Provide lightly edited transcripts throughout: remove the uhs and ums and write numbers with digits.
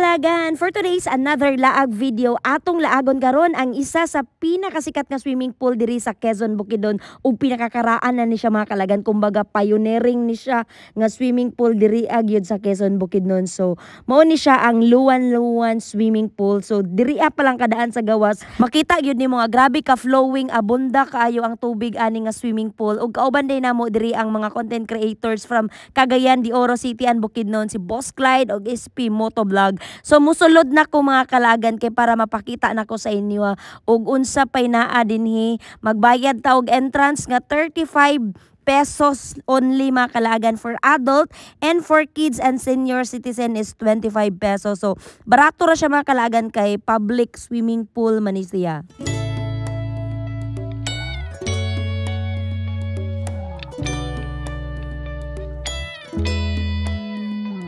kalagan, for today's another laag video, atong laagon karon ang isa sa pinakasikat nga swimming pool diri sa Quezon, Bukidnon ug pinakakaraan na ni siya mga kalagan, kumbaga pioneering ni siya nga swimming pool diri agyud sa Quezon, Bukidnon. So mao ni siya ang Luan swimming pool. So diri pa lang kadaan sa gawas, makita gyud nimo nga grabe ka flowing, abunda kaayo ang tubig ani nga swimming pool ug kauban day namo diri ang mga content creators from Cagayan de Oro City and Bukidnon, si Boss Clyde og SP Motovlog. So musulod na ko mga kalagan kay para mapakita nako sa inyo og unsa pay naa dinhi. Magbayad ta og entrance nga 35 pesos only mga kalagan for adult, and for kids and senior citizen is 25 pesos. So barato ra siya mga kalagan kay public swimming pool man ni siya.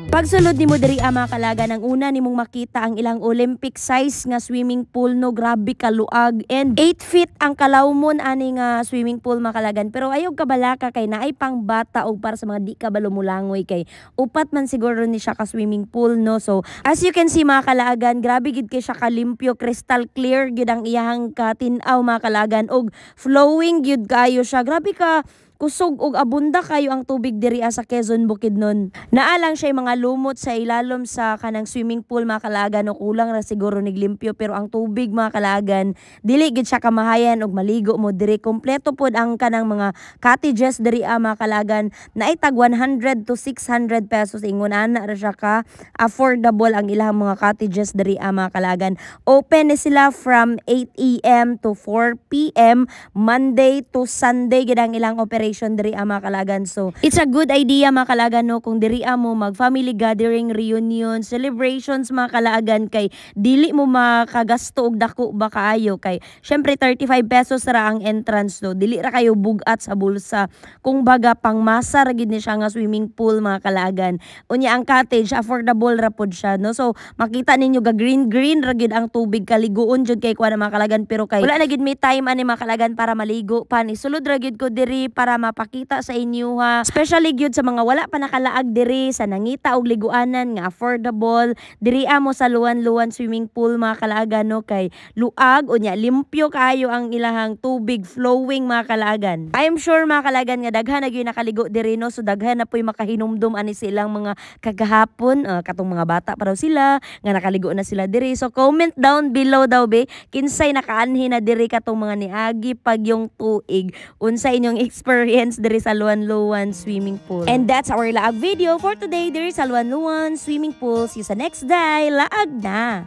Pagsulod nimo diri mga kalagan, ang una nimong makita ang ilang Olympic size nga swimming pool, no, grabe kaluag, and 8 feet ang kalawmon ani nga swimming pool mga kalagan. Pero ayog kabalaka kay naay pang bata og para sa mga di kabalo mulangoy kay upat man siguro ni siya ka swimming pool, no. So as you can see mga kalagan, grabe gid kay siya kalimpyo, crystal clear gid ang iyang katin-aw mga kalagan og flowing gid kayo siya. Grabe ka kusog og abunda kayo ang tubig diri sa Quezon, Bukidnon. Naalang siya mga lumot sa ilalom sa kanang swimming pool mga kalagan, o kulang ra siguro niglimpyo, pero ang tubig mga kalagan dili gid siya kamahayan og maligo mo diri. Kompleto pod ang kanang mga cottages diri mga kalagan, naay tag 100 to 600 pesos ingon ana ra siya ka affordable ang ilang mga cottages diri mga kalagan. Open ni sila from 8 AM to 4 PM Monday to Sunday gid ang ilang operation diri mga kalagan. So it's a good idea mga kalagan, no, kung diri mo mag family gathering, reunion, celebrations mga kalagan, kay dili mo makagasto og dako ba kaayo, kay syempre 35 pesos ra ang entrance, no, dili ra kayo bugat sa bulsa, kung baga pangmasa ra gid ni siya nga swimming pool mga kalagan. Unya ang cottage affordable ra pod siya, no. So makita ninyo ga green ra gid ang tubig, kaliguon jud kay kuan mga kalagan, pero kay wala na gid may time ani mga kalagan para maligo pa, ni sulod ra gid ko diri para mapakita sa inyo ha, especially gyud sa mga wala pa nakalaag diri sa nangita og liguanan nga affordable diri mo sa Luan swimming pool mga kalagan, no, kay luag unya limpyo kaayo ang ilahang tubig, flowing mga kalagan. I'm sure mga kalagan nga daghan na gyud nakaligo diri, no, so daghan na poy makahinumdum ani silang mga kagahapon, katong mga bata pa daw sila nga nakaligo na sila diri. So comment down below daw be kinsay nakaanhi na diri katong mga niagi pag yung tuig, unsa inyong experience diri sa Luan swimming pool. And that's our laag video for today diri sa Luan swimming pool. See you sa next day. Laag na!